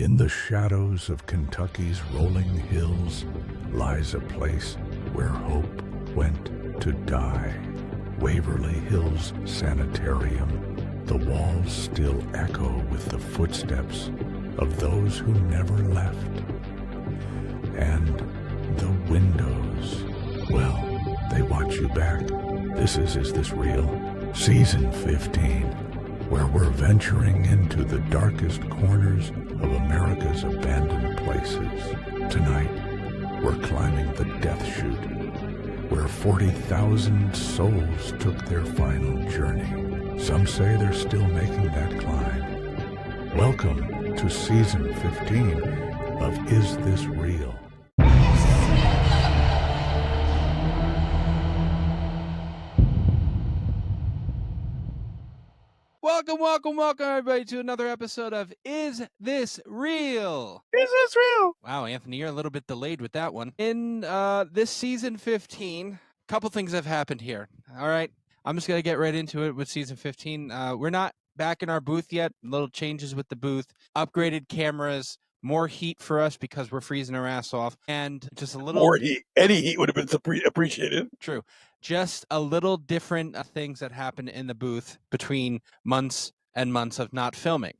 In the shadows of Kentucky's rolling hills lies a place where hope went to die. Waverly Hills Sanitarium. The walls still echo with the footsteps of those who never left. And the windows, well, they watch you back. This is This Real? Season 15, where we're venturing into the darkest corners of America's abandoned places. Tonight, we're climbing the death chute, where 40,000 souls took their final journey. Some say they're still making that climb. Welcome to Season 15 of Is This Real? Welcome, everybody, to another episode of Is This Real? Is this real? Wow, Anthony, you're a little bit delayed with that one. In this season 15, a couple things have happened here. All right, I'm just going to get right into it with season 15. We're not back in our booth yet. Little changes with the booth, upgraded cameras, more heat for us because we're freezing our ass off, and just a little More heat. Any heat would have been appreciated. True. Just a little different things that happen in the booth between months and months of not filming.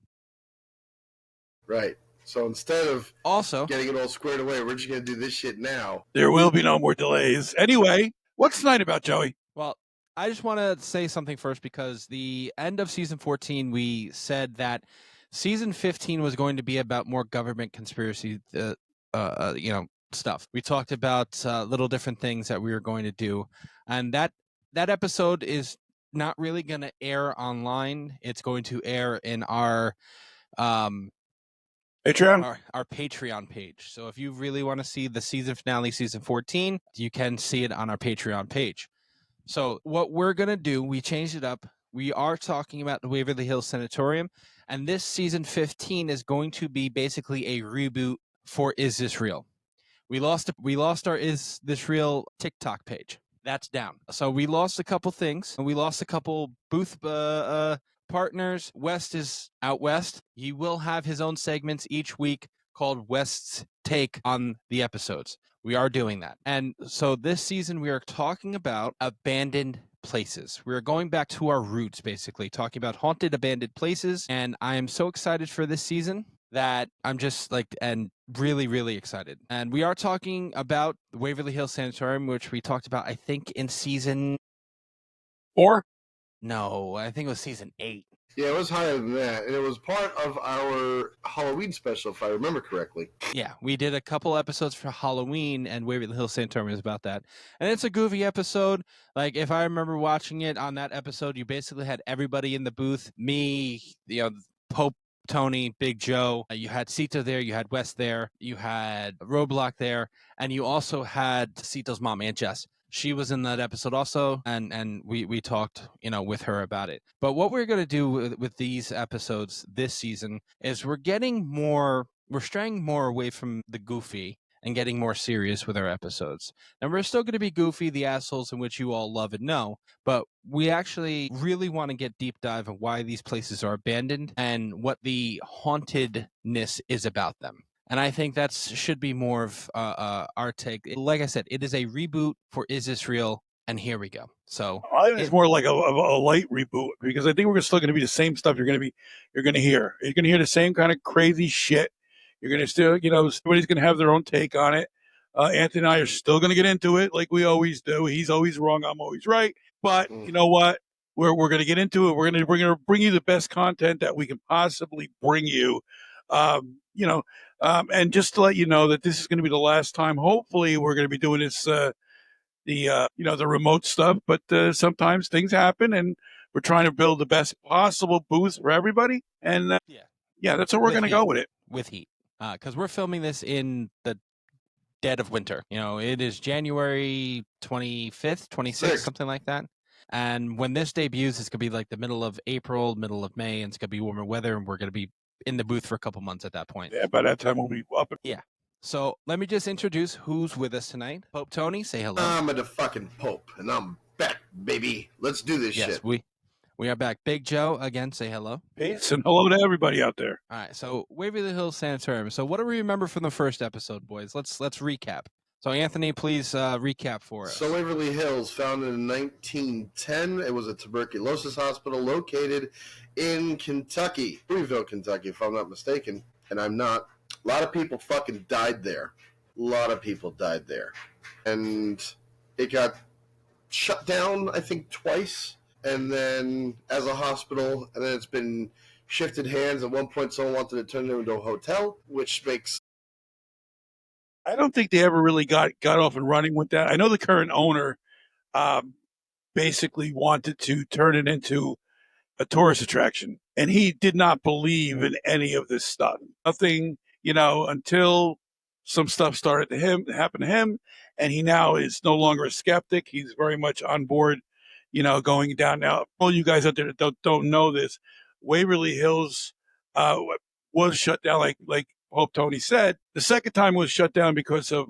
Right. So instead of Also, getting it all squared away, we're just going to do this shit now. There will be no more delays. Anyway, what's tonight about, Joey? well, I just want to say something first because the end of season 14, we said that season 15 was going to be about more government conspiracy, stuff. We talked about little different things that we were going to do, and that episode is not really going to air online. It's going to air in our Patreon? our Patreon page. So if you really want to see the season finale, season 14, you can see it on our Patreon page. So what we're going to do, we changed it up. We are talking about the Waverly Hills Sanitarium, and this season 15 is going to be basically a reboot for Is This Real? We lost our Is This Real TikTok page. That's down. So we lost a couple things. We lost a couple booth partners. West is out west. He will have his own segments each week called West's Take on the episodes. We are doing that. And so this season we are talking about abandoned places. We're going back to our roots, basically, talking about haunted abandoned places. And I am so excited for this season that I'm just really, really excited. And we are talking about the Waverly Hills Sanitarium, which we talked about, I think, in season 4? No, I think it was season 8. Yeah, it was higher than that. And it was part of our Halloween special, if I remember correctly. Yeah, we did a couple episodes for Halloween, and Waverly Hills Sanitarium is about that. And it's a goofy episode. Like, if I remember watching it on that episode, you basically had everybody in the booth. Me, Pope, Tony, Big Joe, you had Cito there, you had West there, you had Roblox there, and you also had Cito's mom, Aunt Jess. She was in that episode also, and we talked, with her about it. But what we're going to do with these episodes this season is we're straying more away from the goofy and getting more serious with our episodes. And we're still going to be goofy, the assholes in which you all love and know, but we actually really want to get deep dive on why these places are abandoned and what the hauntedness is about them. And I think that should be more of our take. Like I said, it is a reboot for Is This Real? And here we go. So I think it's more like a light reboot, because I think we're still going to be the same stuff you're going to hear. You're going to hear the same kind of crazy shit. You're going to still, everybody's going to have their own take on it. Anthony and I are still going to get into it like we always do. He's always wrong. I'm always right. But you know what? We're going to get into it. We're going to bring you the best content that we can possibly bring you. And just to let you know that this is going to be the last time. Hopefully, we're going to be doing this, the remote stuff. But sometimes things happen, and we're trying to build the best possible booth for everybody. And that's how we're going to go with it. With heat. Because we're filming this in the dead of winter. It is January 25th, 26th, something like that. And when this debuts, it's going to be like the middle of April, middle of May, and it's going to be warmer weather, and we're going to be in the booth for a couple months at that point. Yeah, by that time we'll be up. Yeah. So let me just introduce who's with us tonight. Pope Tony, say hello. I'm the fucking Pope, and I'm back, baby. Let's do this shit. Yes, We are back. Big Joe, again, say hello. Peace and hello to everybody out there. All right, so Waverly Hills Sanitarium. So what do we remember from the first episode, boys? Let's recap. So Anthony, please recap for us. So Waverly Hills, founded in 1910, it was a tuberculosis hospital located in Kentucky, Louisville, Kentucky, if I'm not mistaken, and I'm not. A lot of people fucking died there. A lot of people died there. And it got shut down, I think, twice, and then as a hospital, and then it's been shifted hands. At one point, someone wanted to turn it into a hotel, which makes... I don't think they ever really got off and running with that. I know the current owner basically wanted to turn it into a tourist attraction, and he did not believe in any of this stuff. Nothing, until some stuff started to happen to him, and he now is no longer a skeptic. He's very much on board, going down now. All you guys out there that don't know this, Waverly Hills was shut down, like Hope Tony said. The second time was shut down because of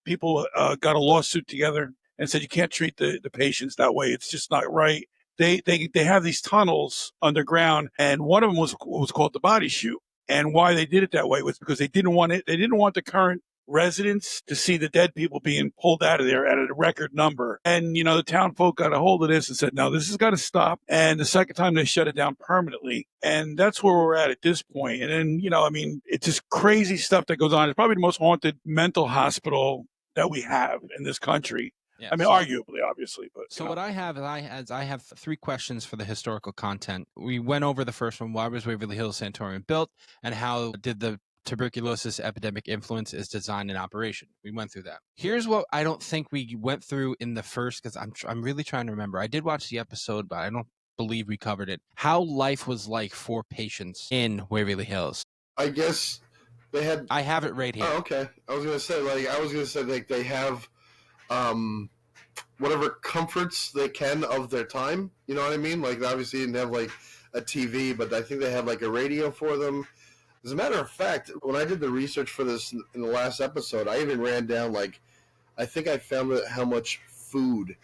people got a lawsuit together and said you can't treat the patients that way. It's just not right. They have these tunnels underground, and one of them was called the body chute. And why they did it that way was because they didn't want the current residents to see the dead people being pulled out of there at a record number. And, the town folk got a hold of this and said, no, this has got to stop. And the second time they shut it down permanently. And that's where we're at this point. And then, it's just crazy stuff that goes on. It's probably the most haunted mental hospital that we have in this country. Yeah, arguably, obviously. But so what I have is I have 3 questions for the historical content. We went over the first one: why was Waverly Hills Sanitarium built, and how did the tuberculosis epidemic influence its design and operation? We went through that. Here's what I don't think we went through in the first, because I'm really trying to remember. I did watch the episode, but I don't believe we covered it. How life was like for patients in Waverly Hills. I guess they had... I have it right here. Oh, okay. I was going to say, they have whatever comforts they can of their time. You know what I mean? Like, obviously they didn't have like a TV, but I think they had like a radio for them. As a matter of fact, when I did the research for this in the last episode, I even ran down, I think I found out how much food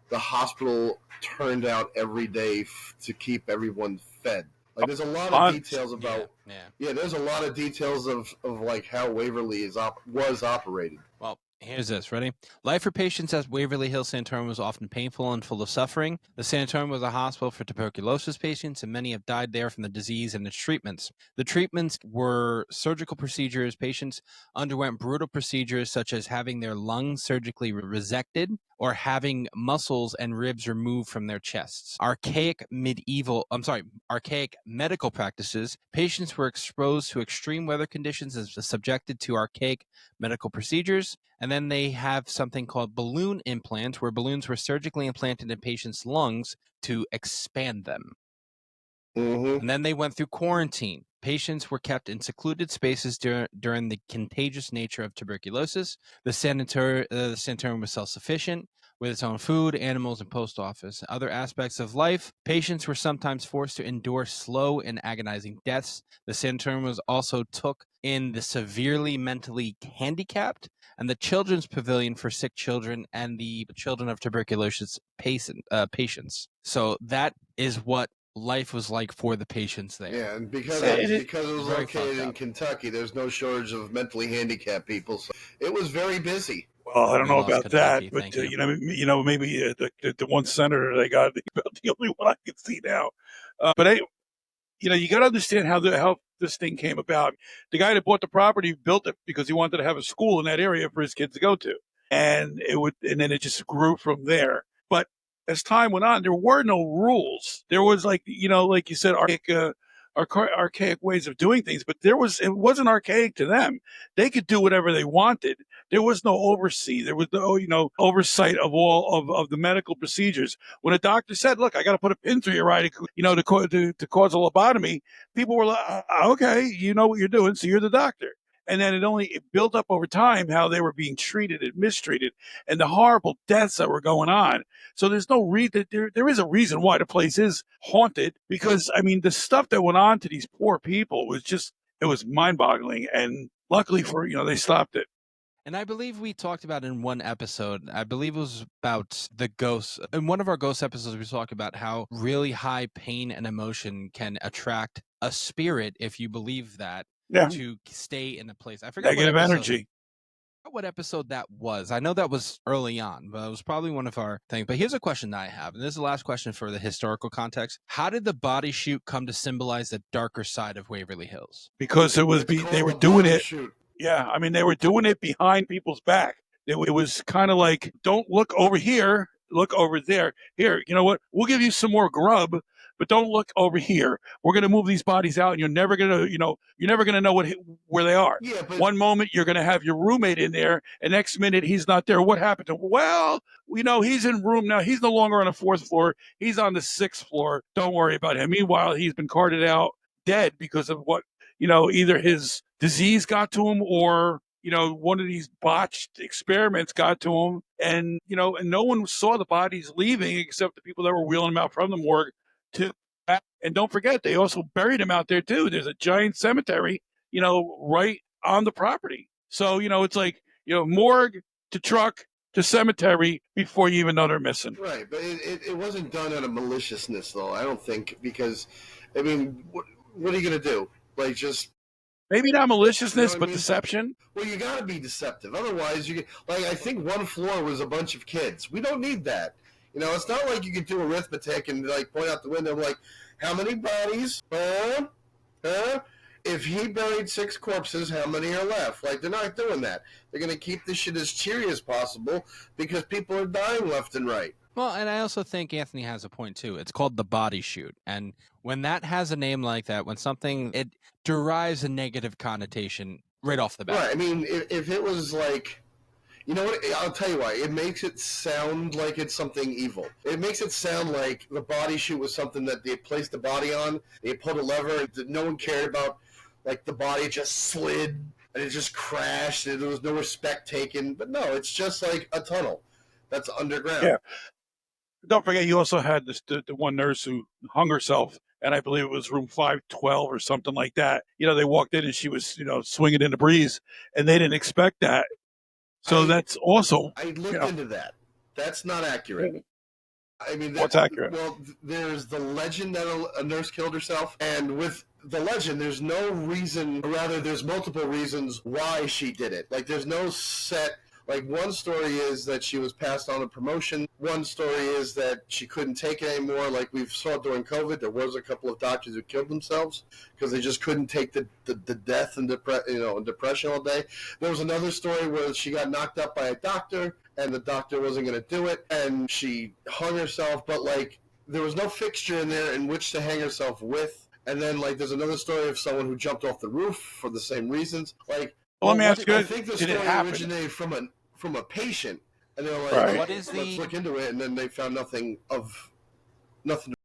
the hospital turned out every day to keep everyone fed. Like, there's a lot of details about... Yeah, there's a lot of details of like how Waverly was operated. Well, here's this. Ready? Life for patients at Waverly Hills Sanitarium was often painful and full of suffering. The sanitarium was a hospital for tuberculosis patients, and many have died there from the disease and its treatments. The treatments were surgical procedures. Patients underwent brutal procedures such as having their lungs surgically resected or having muscles and ribs removed from their chests. Archaic medical practices. Patients were exposed to extreme weather conditions and subjected to archaic medical procedures. And then they have something called balloon implants, where balloons were surgically implanted in patients' lungs to expand them. Mm-hmm. And then they went through quarantine. Patients were kept in secluded spaces during the contagious nature of tuberculosis. The sanitarium was self-sufficient with its own food, animals, and post office. Other aspects of life: patients were sometimes forced to endure slow and agonizing deaths. The sanitarium was also took in the severely mentally handicapped, and the children's pavilion for sick children and the children of tuberculosis patients. So that is what life was like for the patients there. Yeah, and because it was located in Kentucky, there's no shortage of mentally handicapped people. So it was very busy. Well, I don't know about Kentucky, that, but maybe the one senator they got, about the only one I can see now. But you got to understand how this thing came about. The guy that bought the property built it because he wanted to have a school in that area for his kids to go to, and then it just grew from there. But as time went on, there were no rules. There was like you said, archaic ways of doing things, but it wasn't archaic to them. They could do whatever they wanted. There was no there was no oversight of all of the medical procedures. When a doctor said, look, I got to put a pin through your eye to cause a lobotomy, people were like, okay, you know what you're doing, so you're the doctor. And then it built up over time how they were being treated and mistreated and the horrible deaths that were going on. So there's no reason, there is a reason why the place is haunted, because, the stuff that went on to these poor people was it was mind boggling. And luckily they stopped it. And I believe we talked about in one episode, I believe it was about the ghosts. In one of our ghost episodes, we talked about how really high pain and emotion can attract a spirit, if you believe that, Yeah. to stay in a place. I forgot Negative energy. what episode that was. I know that was early on, but it was probably one of our things. But here's a question that I have, and this is the last question for the historical context. How did the body chute come to symbolize the darker side of Waverly Hills? Because it was It's they were called a doing body it. chute. Yeah, I mean, they were doing it behind people's back. It was kind of like, don't look over here, look over there. Here, you know what? We'll give you some more grub, but don't look over here. We're going to move these bodies out, and you're never going to, you're never going to know where they are. Yeah, but One moment you're going to have your roommate in there, and next minute he's not there. What happened to him? Well, he's in room now. He's no longer on the 4th floor. He's on the 6th floor. Don't worry about him. Meanwhile, he's been carted out dead because of what, either his disease got to him or, one of these botched experiments got to him. And, and no one saw the bodies leaving except the people that were wheeling them out from the morgue to back. And don't forget, they also buried him out there too. There's a giant cemetery, right on the property. So, it's like, morgue to truck to cemetery before you even know they're missing. right, but it wasn't done out of maliciousness, though. I don't think, because, I mean, what are you going to do? Like, just Maybe not maliciousness, what I but mean? deception. Well, you got to be deceptive. Otherwise, I think one floor was a bunch of kids. We don't need that. It's not like you can do arithmetic and like point out the window like, how many bodies? Huh? If he buried 6 corpses, how many are left? Like, they're not doing that. They're going to keep this shit as cheery as possible because people are dying left and right. Well, and I also think Anthony has a point too. It's called the body chute. And when that has a name like that, when something, it derives a negative connotation right off the bat. Right. I mean, if it was like, you know what? I'll tell you why. It makes it sound like it's something evil. It makes it sound like the body chute was something that they placed the body on. They pulled a lever and no one cared about. Like, the body just slid and it just crashed and there was no respect taken. But no, it's just like a tunnel that's underground. Yeah. Don't forget, you also had the one nurse who hung herself, and I believe it was room 512 or something like that. They walked in and she was, swinging in the breeze, and they didn't expect that. So that's also. I looked into that. That's not accurate. I mean, what's accurate? Well, there's the legend that a nurse killed herself, and with the legend, there's no reason, or rather, there's multiple reasons why she did it. Like, there's no set. Like, one story is that she was passed on a promotion. One story is that she couldn't take it anymore. Like we saw during COVID, there was a couple of doctors who killed themselves because they just couldn't take the death and depression all day. There was another story where she got knocked up by a doctor, and the doctor wasn't going to do it, and she hung herself. But, like, there was no fixture in there in which to hang herself with. And then, like, there's another story of someone who jumped off the roof for the same reasons. Like, well, let me ask you, I think the story originated from a patient, and they're like, right. let's look into it, and then they found nothing.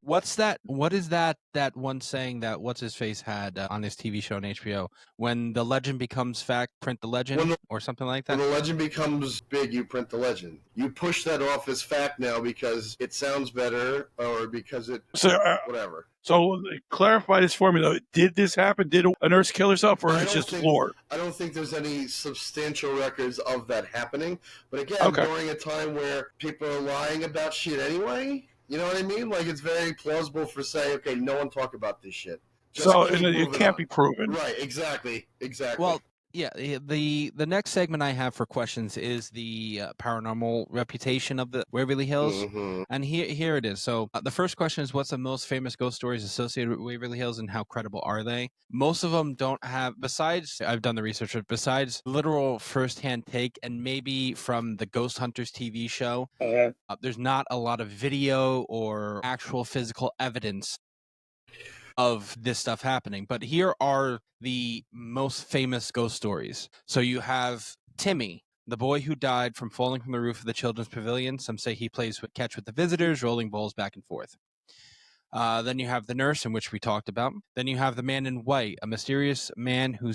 What's that? What is that one saying that what's his face had on his TV show on HBO? When the legend becomes fact, print the legend, or something like that. When the legend becomes big, you print the legend. You push that off as fact now because it sounds better, or because it whatever. So clarify this for me though. Did this happen? Did a nurse kill herself, or it's just lore? I don't think there's any substantial records of that happening. But again, during a time where people are lying about shit anyway. You know what I mean? Like, it's very plausible for saying, okay, no one talk about this shit. It can't be proven. Right, exactly. Well, yeah, the next segment I have for questions is the paranormal reputation of the Waverly Hills. Mm-hmm. And here it is. So the first question is, what's the most famous ghost stories associated with Waverly Hills and how credible are they? Most of them don't have, besides, I've done the research, besides literal firsthand take and maybe from the Ghost Hunters TV show, there's not a lot of video or actual physical evidence of this stuff happening. But here are the most famous ghost stories. So you have Timmy, the boy who died from falling from the roof of the children's pavilion. Some say he plays catch with the visitors, rolling balls back and forth. Then you have the nurse, in which we talked about. Then you have the man in white, a mysterious man who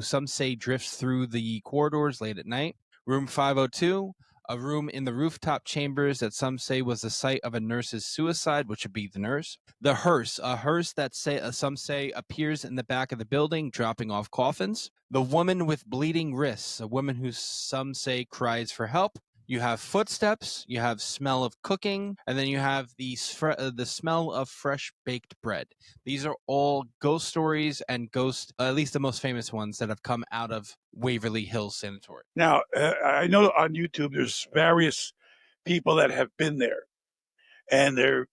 some say drifts through the corridors late at night. Room 502, A room in the rooftop chambers that some say was the site of a nurse's suicide, which would be the nurse. The hearse, a hearse that some say appears in the back of the building, dropping off coffins. The woman with bleeding wrists, a woman who some say cries for help. You have footsteps, you have smell of cooking, and then you have the smell of fresh baked bread. These are all ghost stories and at least the most famous ones that have come out of Waverly Hills Sanitarium. Now, I know on YouTube there's various people that have been there, and they're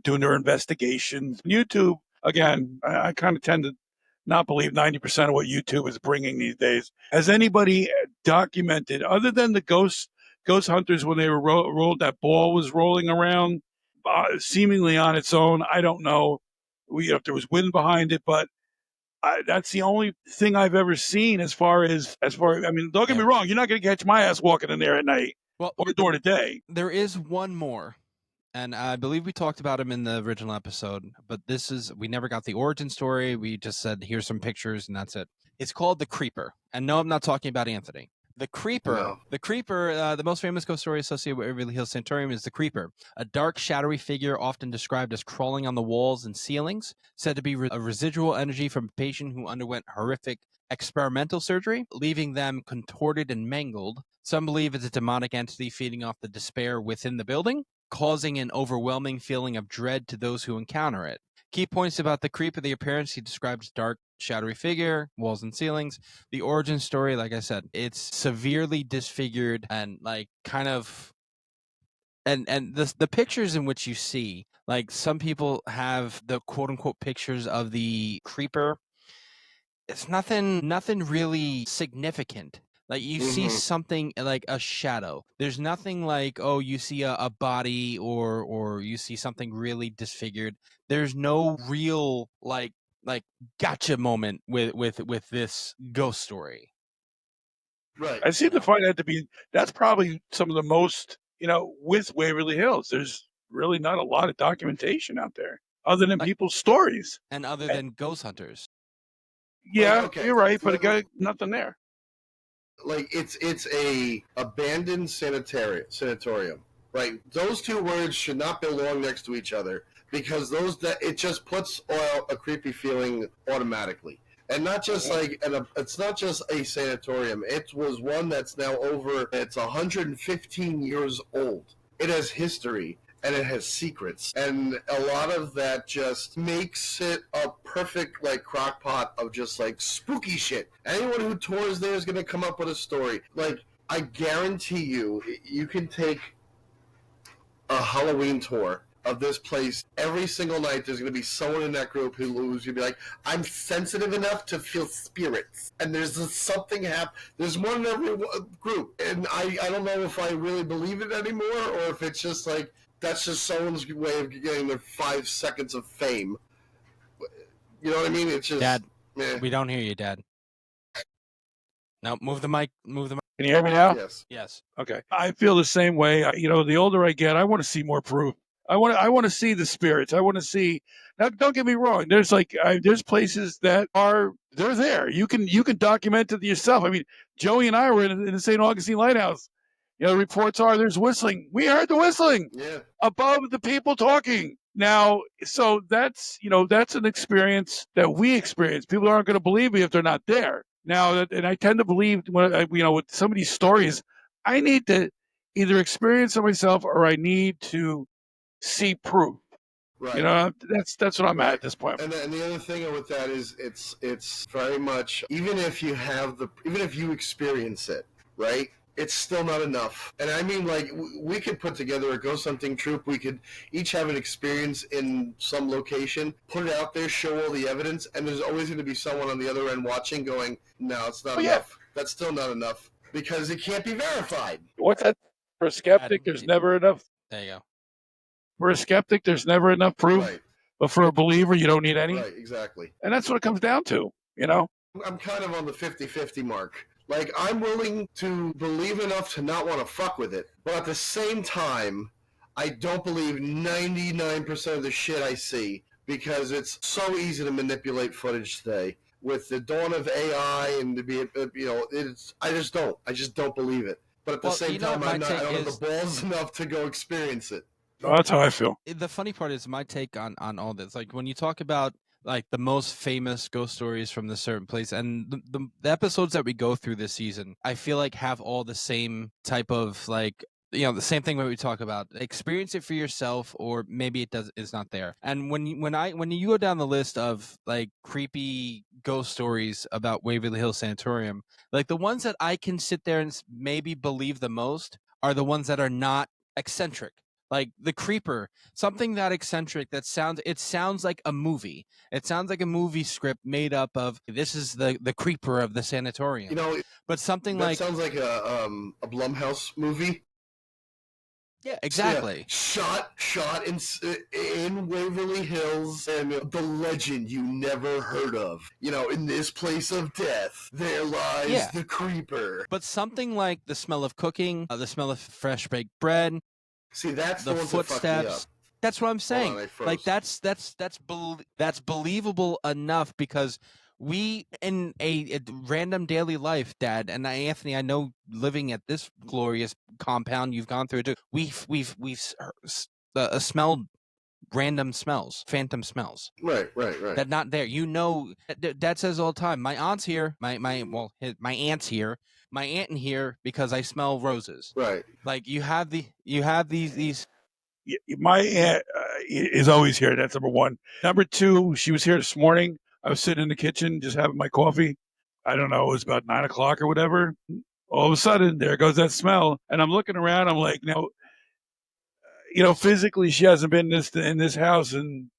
doing their investigations. YouTube, again, I kind of tend to not believe 90% of what YouTube is bringing these days. Has anybody documented, other than the ghost hunters when they were rolled, that ball was rolling around seemingly on its own? I don't know if there was wind behind it, but that's the only thing I've ever seen as far as I mean, don't get me wrong, you're not going to catch my ass walking in there at night or during the day. There is one more, and I believe we talked about him in the original episode, but we never got the origin story. We just said, here's some pictures, and that's it. It's called The Creeper. And no, I'm not talking about Anthony. The Creeper, the most famous ghost story associated with Waverly Hills Sanitarium is The Creeper, a dark, shadowy figure often described as crawling on the walls and ceilings, said to be a residual energy from a patient who underwent horrific experimental surgery, leaving them contorted and mangled. Some believe it's a demonic entity feeding off the despair within the building, causing an overwhelming feeling of dread to those who encounter it. Key points about the Creeper: the appearance, he describes dark, shadowy figure, walls and ceilings. The origin story, like I said, it's severely disfigured and like kind of, and the pictures in which you see, like some people have the quote unquote pictures of the Creeper. It's nothing really significant. Like you see something like a shadow. There's nothing like, oh, you see a body or you see something really disfigured. There's no real like gotcha moment with this ghost story. Right. I seem to find that to be, that's probably some of the most, with Waverly Hills. There's really not a lot of documentation out there other than people's stories. And other than ghost hunters. Yeah, okay. You're right, but nothing there. Like it's a abandoned sanatorium, right? Those two words should not belong next to each other because it just puts a creepy feeling automatically. And not just it's not just a sanatorium. It was one that's now it's 115 years old. It has history. And it has secrets. And a lot of that just makes it a perfect, crock pot of just, spooky shit. Anyone who tours there is going to come up with a story. I guarantee you can take a Halloween tour of this place. Every single night, there's going to be someone in that group who's going to be like, I'm sensitive enough to feel spirits. And there's something there's one in every group. And I don't know if I really believe it anymore or if it's just that's just someone's way of getting their 5 seconds of fame. You know what I mean? It's just... Dad, we don't hear you, Dad. No, move the mic. Can you hear me now? Yes. Okay. I feel the same way. The older I get, I want to see more proof. I want to see the spirits. I want to see... Now, don't get me wrong. There's there's places that they're there. You can document it yourself. I mean, Joey and I were in the St. Augustine Lighthouse. The reports are there's whistling. We heard the whistling above the people talking. Now, so that's an experience that we experience. People aren't going to believe me if they're not there. Now, and I tend to believe with some of these stories, I need to either experience it myself or I need to see proof. Right. That's what I'm at this point. And the other thing with that is it's very much, even if you experience it, right? It's still not enough. And I mean, we could put together a ghost hunting troop. We could each have an experience in some location, put it out there, show all the evidence, and there's always going to be someone on the other end watching going, no, it's not enough. Yeah. That's still not enough because it can't be verified. What's that? For a skeptic, there's never enough. There you go. For a skeptic, there's never enough proof. Right. But for a believer, you don't need any. Right, exactly. And that's what it comes down to, I'm kind of on the 50-50 mark. I'm willing to believe enough to not want to fuck with it. But at the same time, I don't believe 99% of the shit I see because it's so easy to manipulate footage today. With the dawn of AI and to be, I just don't believe it. but at the same time, I don't have the balls enough to go experience it. Oh, that's how I feel. The funny part is my take on all this. Like when you talk about like the most famous ghost stories from the certain place, and the episodes that we go through this season, I feel like have all the same type of like, you know, the same thing that we talk about. Experience it for yourself, or maybe it's not there. And when you go down the list of like creepy ghost stories about Waverly Hills Sanitarium, like the ones that I can sit there and maybe believe the most are the ones that are not eccentric. Like the creeper, something that eccentric that sounds like a movie. It sounds like a movie script made up of, this is the creeper of the sanatorium. You know, but something that like sounds like a Blumhouse movie. Yeah, exactly. Yeah. Shot in Waverly Hills, and the legend you never heard of. You know, in this place of death, there lies the creeper. But something like the smell of cooking, the smell of fresh baked bread. See, that's the ones footsteps. That fuck me up. That's what I'm saying. Hold on, like that's believable enough, because we in a random daily life, Dad and Anthony, I know, living at this glorious compound you've gone through it too. We've smelled random smells, phantom smells. Right. That not there. You know, Dad says all the time. My aunt's here. My aunt's here. My aunt in here because I smell roses. Right. Like you have these. My aunt is always here. That's number one. Number two, she was here this morning. I was sitting in the kitchen just having my coffee. I don't know, it was about 9 o'clock or whatever. All of a sudden, there goes that smell, and I'm looking around. I'm like, no, you know, physically, she hasn't been in this house in,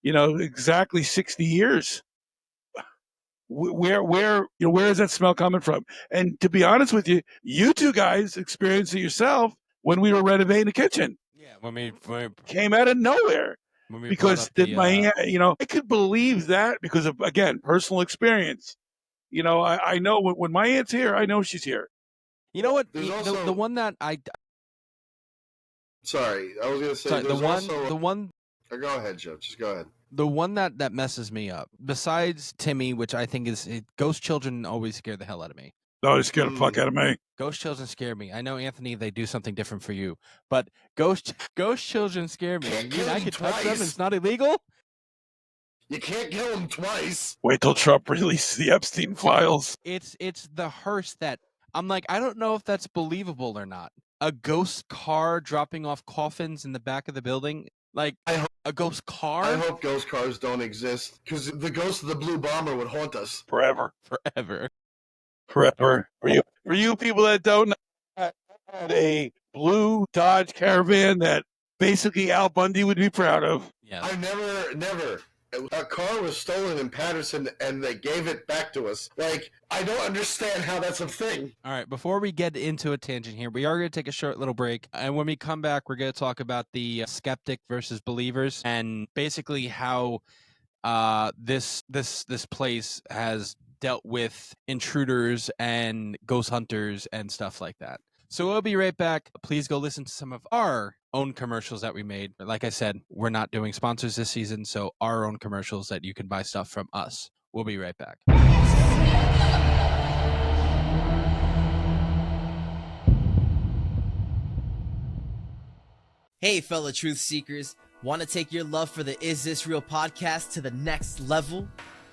you know, exactly 60 years. Where is that smell coming from? And to be honest with you, you two guys experienced it yourself when we were renovating the kitchen. Yeah, when we came out of nowhere. Because my aunt, you know, I could believe that because of, again, personal experience. You know, I know when my aunt's here, I know she's here. You know what? Also, the one that Sorry, I was gonna say the one. Go ahead, Joe. Just go ahead. The one that messes me up, besides Timmy, which I think is ghost children, always scare the hell out of me. No, they scare the fuck out of me. Ghost children scare me. I know, Anthony, they do something different for you, but ghost children scare me. You mean I could touch them? It's not illegal. You can't kill them twice. Wait till Trump releases the Epstein files. It's the hearse that I'm like, I don't know if that's believable or not. A ghost car dropping off coffins in the back of the building. Like a ghost car? I hope ghost cars don't exist, because the ghost of the Blue Bomber would haunt us. Forever. Forever. For you people that don't know, I had a blue Dodge Caravan that basically Al Bundy would be proud of. Yeah. I never. A car was stolen in Patterson, and they gave it back to us. Like, I don't understand how that's a thing. All right, before we get into a tangent here, we are going to take a short little break. And when we come back, we're going to talk about the skeptic versus believers, and basically how this place has dealt with intruders and ghost hunters and stuff like that. So we'll be right back. Please go listen to some of our own commercials that we made. But like I said, we're not doing sponsors this season, so our own commercials that you can buy stuff from us. We'll be right back. Hey, fellow truth seekers. Want to take your love for the Is This Real podcast to the next level?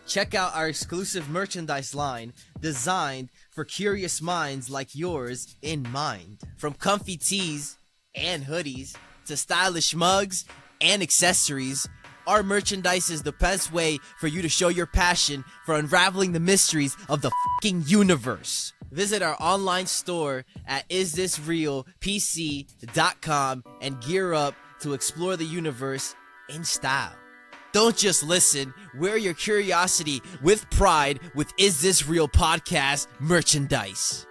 Check out our exclusive merchandise line designed for curious minds like yours in mind. From comfy tees and hoodies to stylish mugs and accessories, our merchandise is the best way for you to show your passion for unraveling the mysteries of the fucking universe. Visit our online store at isthisrealpc.com and gear up to explore the universe in style. Don't just listen, wear your curiosity with pride with Is This Real podcast merchandise.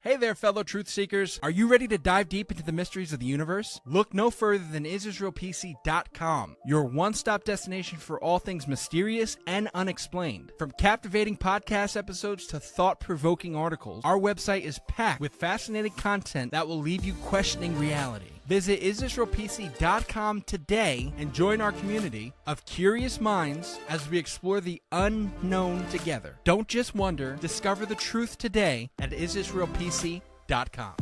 Hey there, fellow truth seekers. Are you ready to dive deep into the mysteries of the universe? Look no further than isisrealpc.com, your one-stop destination for all things mysterious and unexplained. From captivating podcast episodes to thought-provoking articles, our website is packed with fascinating content that will leave you questioning reality. Visit isthisrealpc.com today and join our community of curious minds as we explore the unknown together. Don't just wonder, discover the truth today at isthisrealpc.com.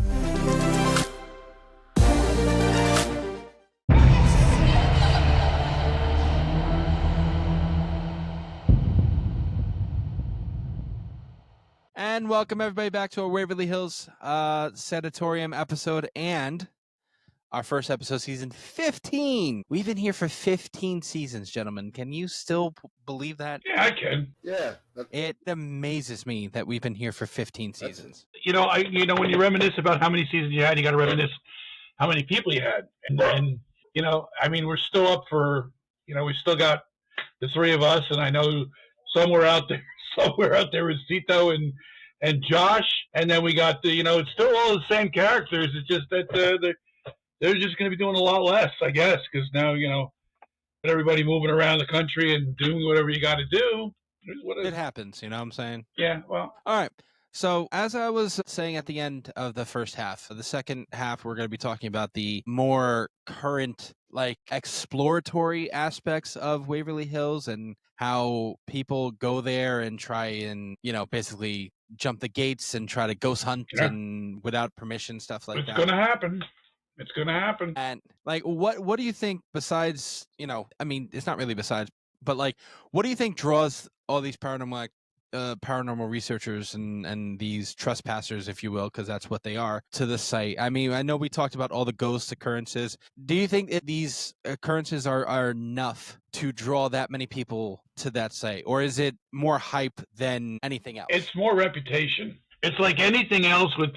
And welcome everybody back to our Waverly Hills Sanitarium episode and our first episode, season 15. We've been here for 15 seasons, gentlemen. Can you still believe that? Yeah, I can. Yeah. It amazes me that we've been here for 15 seasons. You know, when you reminisce about how many seasons you had, you got to reminisce how many people you had. And you know, I mean, we're still up for, you know, we still got the three of us, and I know somewhere out there is Zito and Josh, and then we got the, you know, it's still all the same characters. It's just that they're just going to be doing a lot less, I guess, because now, you know, everybody moving around the country and doing whatever you got to do. It happens, you know what I'm saying? Yeah, well. All right. So as I was saying at the end of the first half, the second half, we're going to be talking about the more current, like, exploratory aspects of Waverly Hills and how people go there and try and, you know, basically jump the gates and try to ghost hunt and without permission, stuff like that. It's going to happen. It's going to happen. And like, what do you think besides, you know, I mean, it's not really besides, but like, what do you think draws all these paranormal researchers and these trespassers, if you will, because that's what they are, to the site? I mean, I know we talked about all the ghost occurrences. Do you think that these occurrences are enough to draw that many people to that site, or is it more hype than anything else? It's more reputation. It's like anything else with,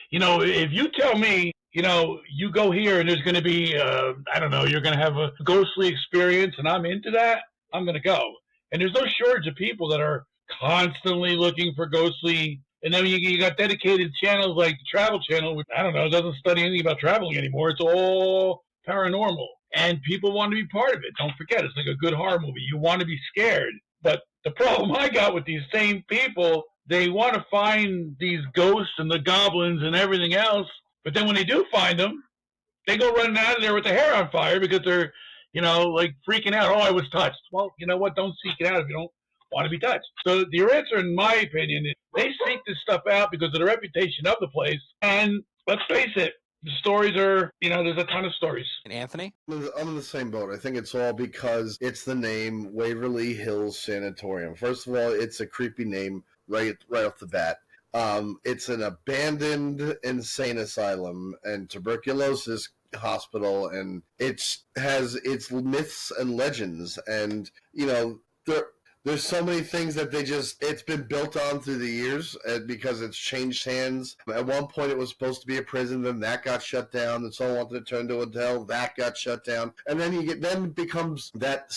you know, if you tell me, you know, you go here and there's going to be, I don't know, you're going to have a ghostly experience and I'm into that, I'm going to go. And there's no shortage of people that are constantly looking for ghostly, and then you got dedicated channels like the Travel Channel, which, I don't know, doesn't study anything about traveling anymore. It's all paranormal, and people want to be part of it. Don't forget, it's like a good horror movie. You want to be scared, but the problem I got with these same people, they want to find these ghosts and the goblins and everything else, but then when they do find them, they go running out of there with their hair on fire because they're, you know, like freaking out. Oh, I was touched. Well, you know what? Don't seek it out if you don't want to be touched. So the answer, in my opinion, is they seek this stuff out because of the reputation of the place. And let's face it, the stories are, you know, there's a ton of stories. And Anthony? I'm in the same boat. I think it's all because it's the name Waverly Hills Sanitarium. First of all, it's a creepy name right off the bat. It's an abandoned insane asylum and tuberculosis hospital, and it has its myths and legends, and, you know, there's so many things that it's been built on through the years, because it's changed hands. At one point it was supposed to be a prison, then that got shut down, and someone wanted to turn to a hotel, that got shut down. And then it becomes that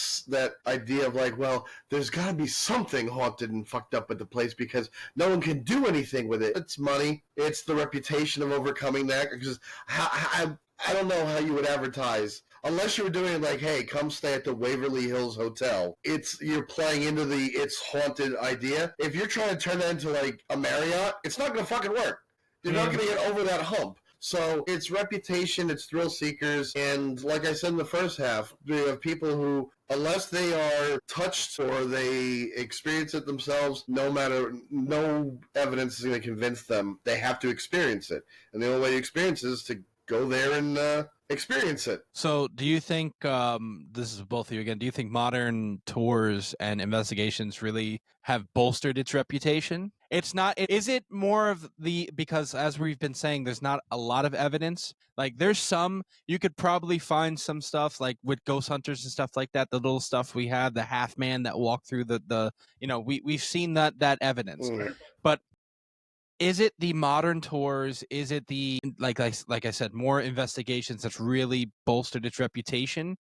idea of like, well, there's got to be something haunted and fucked up with the place because no one can do anything with it. It's money. It's the reputation of overcoming that, because I don't know how you would advertise unless you were doing it like, hey, come stay at the Waverly Hills Hotel. You're playing into the it's haunted idea. If you're trying to turn that into like a Marriott, it's not going to fucking work. You're not going to get over that hump. So it's reputation, it's thrill seekers, and like I said in the first half, we have people who, unless they are touched or they experience it themselves, no evidence is going to convince them. They have to experience it. And the only way to experience it is to go there and experience it. So do you think, this is both of you again, do you think modern tours and investigations really have bolstered its reputation? It's not, is it more of because as we've been saying, there's not a lot of evidence. Like there's you could probably find some stuff like with ghost hunters and stuff like that, the little stuff we have, the half man that walked through the you know, we've seen that evidence. But is it the modern tours? Is it the, like I said, more investigations that's really bolstered its reputation?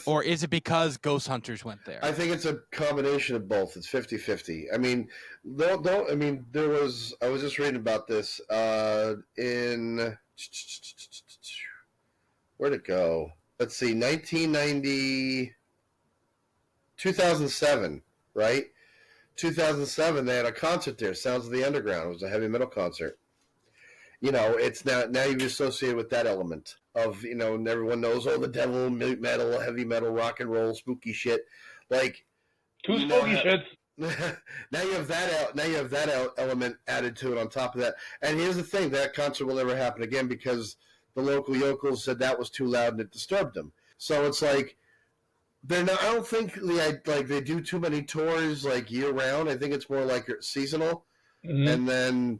Or is it because ghost hunters went there? I think it's a combination of both. It's 50-50. I mean, I was just reading about this in, where'd it go? Let's see, 2007, right? 2007, they had a concert there, Sounds of the Underground. It was a heavy metal concert. You know, it's now you associate with that element. of, and everyone knows, the devil, metal, heavy metal, rock and roll, spooky shit. Like, Two spooky shits. now you have that element added to it on top of that. And here's the thing: that concert will never happen again because the local yokels said that was too loud and it disturbed them. So it's like they're not. I don't think they do too many tours like year round. I think it's more like seasonal, and then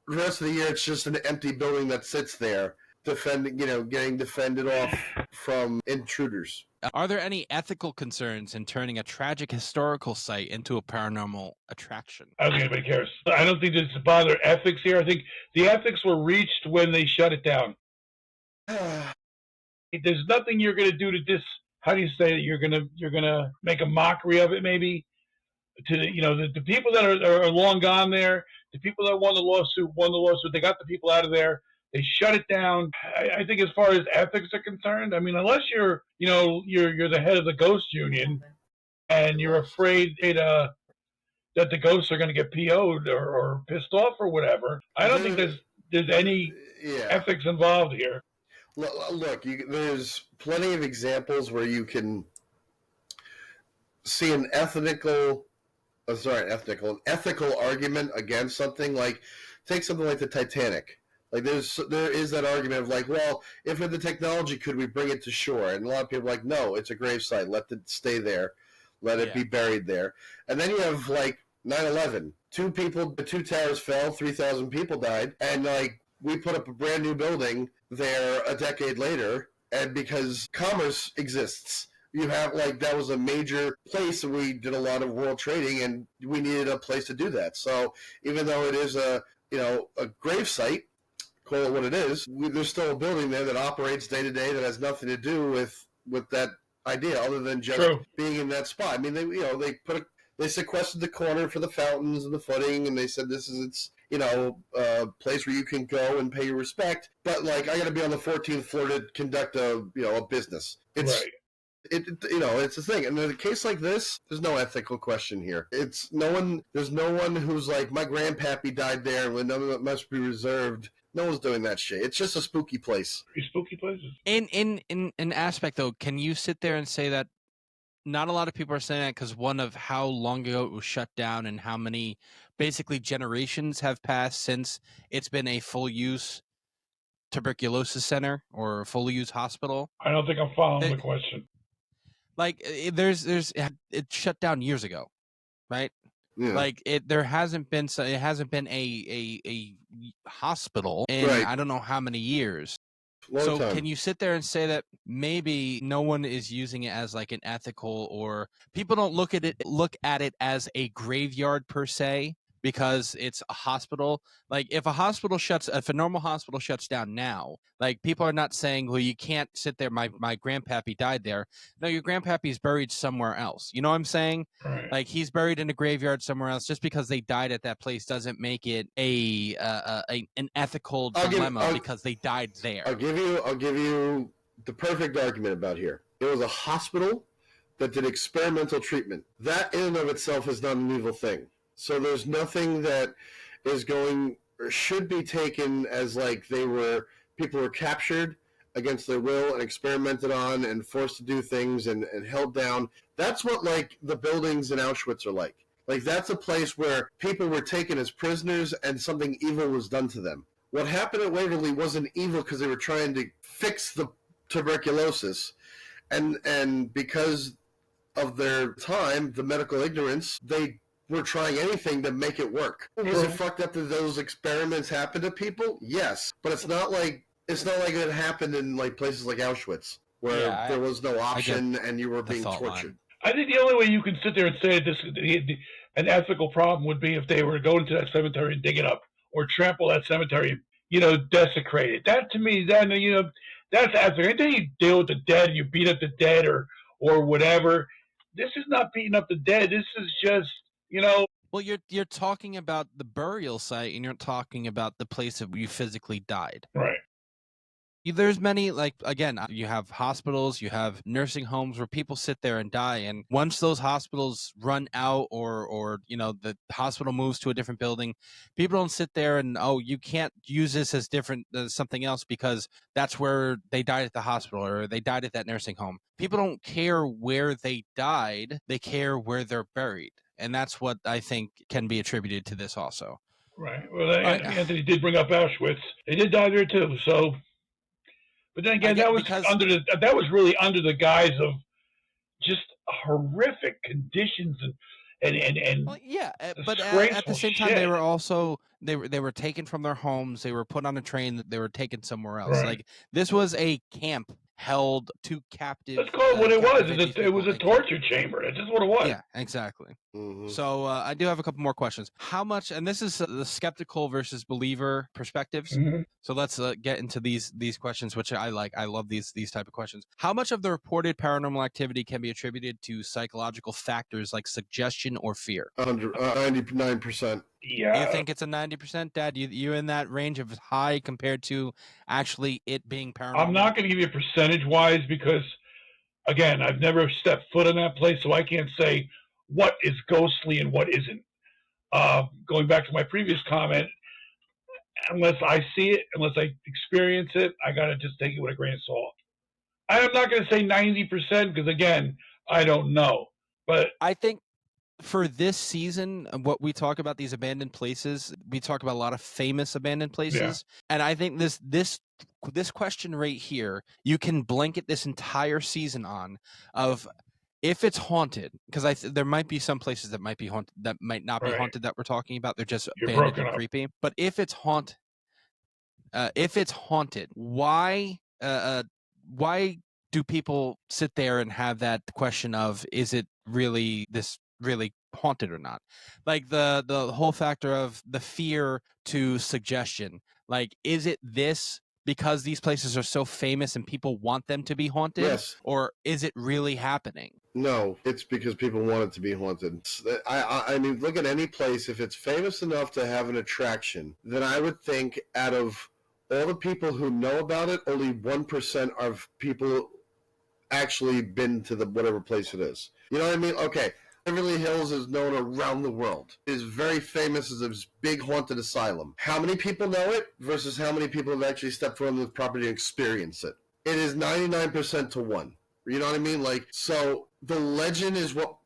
the rest of the year it's just an empty building that sits there, getting defended off from intruders. Are there any ethical concerns in turning a tragic historical site into a paranormal attraction? I don't think anybody cares. I don't think this bother ethics here. I think the ethics were reached when they shut it down. There's nothing you're going to do to this. How do you say it? You're gonna make a mockery of it, maybe. To the people that are long gone there, the people that won the lawsuit. They got the people out of there. They shut it down. I think as far as ethics are concerned, I mean, unless you're the head of the ghost union and you're afraid that the ghosts are going to get PO'd or pissed off or whatever, I don't think there's any ethics involved here. Look, there's plenty of examples where you can see an ethical argument against something. Like, take something like the Titanic. Like, there is that argument of like, well, if we had the technology, could we bring it to shore? And a lot of people are like, no, it's a gravesite. Let it stay there. Let it be buried there. And then you have like 9/11. The two towers fell, 3,000 people died, and like we put up a brand new building there a decade later, and because commerce exists. You have that was a major place, and we did a lot of world trading, and we needed a place to do that. So even though it is a gravesite, call it what it is, there's still a building there that operates day to day that has nothing to do with that idea, other than just being in that spot. I mean, they sequestered the corner for the fountains and the footing, and they said this is a place where you can go and pay your respect. But like, I got to be on the 14th floor to conduct a business. It's right. It's a thing. And in a case like this, there's no ethical question here. There's no one who's like, my grandpappy died there, and none of it must be reserved. No one's doing that shit. It's just a spooky place. Spooky places. In an aspect, though, can you sit there and say that not a lot of people are saying that because one of how long ago it was shut down and how many basically generations have passed since it's been a full-use tuberculosis center or full-use hospital? I don't think I'm following the question. Like, it shut down years ago, right? Yeah. Like, it hasn't been a hospital in I don't know how many years. Long time. Can you sit there and say that maybe no one is using it as like an ethical, or people don't look at it as a graveyard per se because it's a hospital? Like, if a normal hospital shuts down now, like, people are not saying, well, you can't sit there. My grandpappy died there. No, your grandpappy's buried somewhere else. You know what I'm saying? Right. Like, he's buried in a graveyard somewhere else. Just because they died at that place doesn't make it an ethical dilemma because they died there. I'll give you the perfect argument about here. It was a hospital that did experimental treatment. That in and of itself is not an evil thing. So there's nothing that is going or should be taken as like people were captured against their will and experimented on and forced to do things and held down. That's what like the buildings in Auschwitz are like. Like, that's a place where people were taken as prisoners and something evil was done to them. What happened at Waverly wasn't evil because they were trying to fix the tuberculosis. And because of their time, the medical ignorance, they were trying anything to make it work. Is it fucked up that those experiments happened to people? Yes. But it's not like it happened in like places like Auschwitz where there was no option and you were being tortured. I think the only way you can sit there and say an ethical problem would be if they were to go into that cemetery and dig it up or trample that cemetery, desecrate it. That to me, that's ethical. Anything you deal with the dead, you beat up the dead or whatever. This is not beating up the dead. This is just, Well, you're talking about the burial site, and you're talking about the place that you physically died. Right. There's many, like, again, you have hospitals, you have nursing homes where people sit there and die, and once those hospitals run out, or the hospital moves to a different building, people don't sit there and, oh, you can't use this as different as something else because that's where they died at the hospital or they died at that nursing home. People don't care where they died, they care where they're buried, and that's what I think can be attributed to this also. Right. Well, All right. Anthony did bring up Auschwitz. They did die there too. So, but then again, that was really under the guise of just horrific conditions and Well, yeah, but at the same time, shit. they were also they were taken from their homes. They were put on a train. They were taken somewhere else. Right. Like, this was a camp held to captive. Let's call it what it was. captivate It was a torture chamber. That's just what it was. Yeah, exactly. Mhm. So I do have a couple more questions. How much, and this is the skeptical versus believer perspectives. Mhm. So let's get into these questions, which I like. I love these type of questions. How much of the reported paranormal activity can be attributed to psychological factors like suggestion or fear? 99%. Yeah. You think it's a 90%, Dad? You in that range of high compared to actually it being paranormal? I'm not going to give you percentage-wise because, again, I've never stepped foot in that place, so I can't say what is ghostly and what isn't. Going back to my previous comment, unless I see it, unless I experience it, I got to just take it with a grain of salt. I'm not going to say 90% because, again, I don't know. But I think for this season, what we talk about, these abandoned places, we talk about a lot of famous abandoned places, and I think this question right here, you can blanket this entire season on of if it's haunted, because there might be some places that might be haunted, that might not be Right. haunted that we're talking about. They're just You're abandoned broken and up. creepy. But if it's haunted, why do people sit there and have that question of, is it really haunted or not? Like the whole factor of the fear to suggestion. Like, is it this because these places are so famous and people want them to be haunted? Yes. Or is it really happening? No, it's because people want it to be haunted. I mean, look at any place. If it's famous enough to have an attraction, then I would think out of all the people who know about it, only 1% of people actually been to the whatever place it is. You know what I mean? Okay, Waverly Hills is known around the world. It is very famous as a big haunted asylum. How many people know it versus how many people have actually stepped foot on the property and experienced it? It is 99% to 1. You know what I mean? Like, so the legend is what,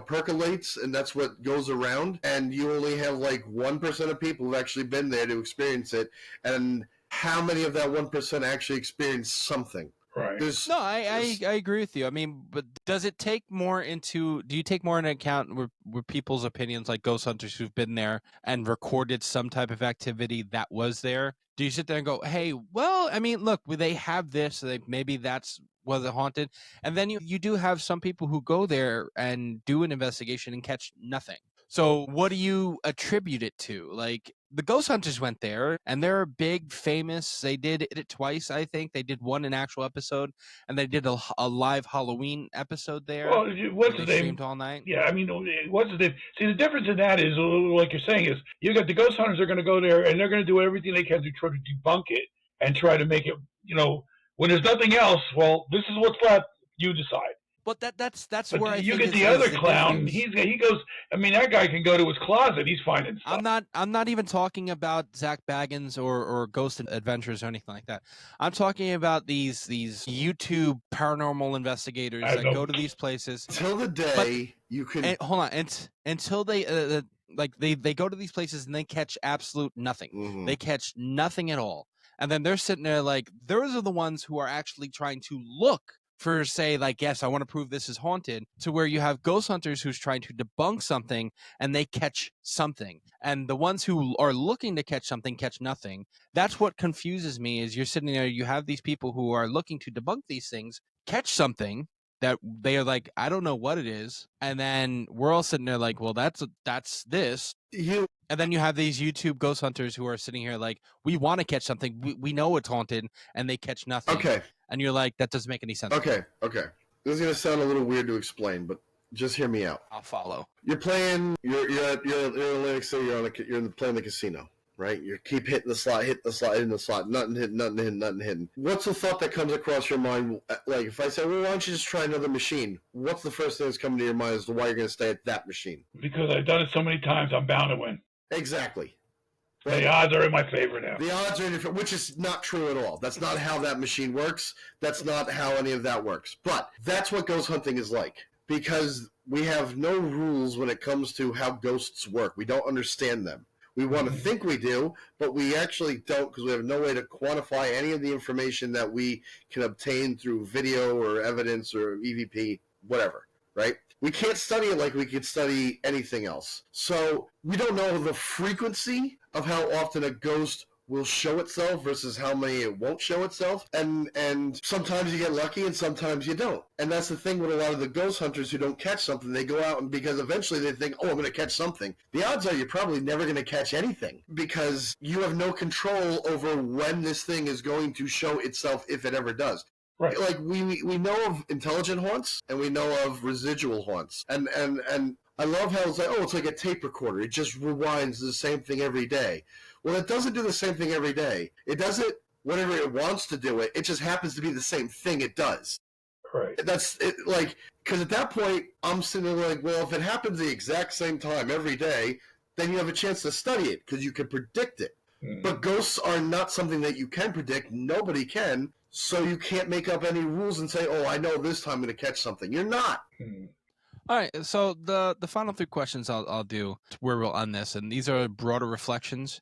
percolates, and that's what goes around, and you only have like 1% of people who've actually been there to experience it, and how many of that 1% actually experience something? Right. No, I agree with you. I mean, but do you take more into account where people's opinions, like ghost hunters who've been there and recorded some type of activity that was there? Do you sit there and go, hey, well, I mean, look, they have this, maybe was it haunted? And then you do have some people who go there and do an investigation and catch nothing. So what do you attribute it to? Like, the ghost hunters went there and they're big, famous. They did it twice, I think. They did one, an actual episode, and they did a live Halloween episode there. Well, what's they the name? Streamed all night. Yeah, I mean, what's the name? See, the difference in that is, like you're saying, is you got the ghost hunters are going to go there and they're going to do everything they can to try to debunk it and try to make it, when there's nothing else, well, this is what's left, you decide. But that's But where you I think get the other the clown. difference. He goes. I mean, that guy can go to his closet. He's finding stuff. I'm not even talking about Zach Baggins or Ghost Adventures or anything like that. I'm talking about these YouTube paranormal investigators that go to these places. Till the day you can hold on, until they they go to these places and they catch absolute nothing. Mhm. They catch nothing at all, and then they're sitting there like, those are the ones who are actually trying to look for, say, like, yes, I want to prove this is haunted, to where you have ghost hunters who's trying to debunk something and they catch something. And the ones who are looking to catch something catch nothing. That's what confuses me, is you're sitting there, you have these people who are looking to debunk these things, catch something that they are like, I don't know what it is. And then we're all sitting there like, well, that's this. And then you have these YouTube ghost hunters who are sitting here like, we want to catch something. We know it's haunted, and they catch nothing. Okay. And you're like, that doesn't make any sense. Okay. This is going to sound a little weird to explain, but just hear me out. I'll follow. You're playing. You're in Atlantic City. You're playing the casino, right? You keep hitting the slot, hitting the slot, nothing hitting. What's the thought that comes across your mind? Like if I say, well, why don't you just try another machine? What's the first thing that's coming to your mind as to why you're going to stay at that machine? Because I've done it so many times, I'm bound to win. Exactly. The odds are in my favor now. The odds are in your favor, which is not true at all. That's not how that machine works. That's not how any of that works. But that's what ghost hunting is like. Because we have no rules when it comes to how ghosts work. We don't understand them. We want to think we do, but we actually don't because we have no way to quantify any of the information that we can obtain through video or evidence or EVP, whatever, right? We can't study it like we could study anything else. So we don't know the frequency of how often a ghost will show itself versus how many it won't show itself. And sometimes you get lucky and sometimes you don't. And that's the thing with a lot of the ghost hunters who don't catch something. They go out and because eventually they think, oh, I'm going to catch something. The odds are you're probably never going to catch anything because you have no control over when this thing is going to show itself if it ever does. Right. Like we know of intelligent haunts and we know of residual haunts. And I love how it's like, oh, it's like a tape recorder. It just rewinds the same thing every day. Well, it doesn't do the same thing every day. It does it whenever it wants to do it. It just happens to be the same thing it does. Right. That's it. Like, because at that point, I'm sitting there like, well, if it happens the exact same time every day, then you have a chance to study it because you can predict it. But ghosts are not something that you can predict. Nobody can. So you can't make up any rules and say, oh, I know this time I'm going to catch something. You're not. All right, so the final 3 questions I'll do where we'll end this, and these are broader reflections,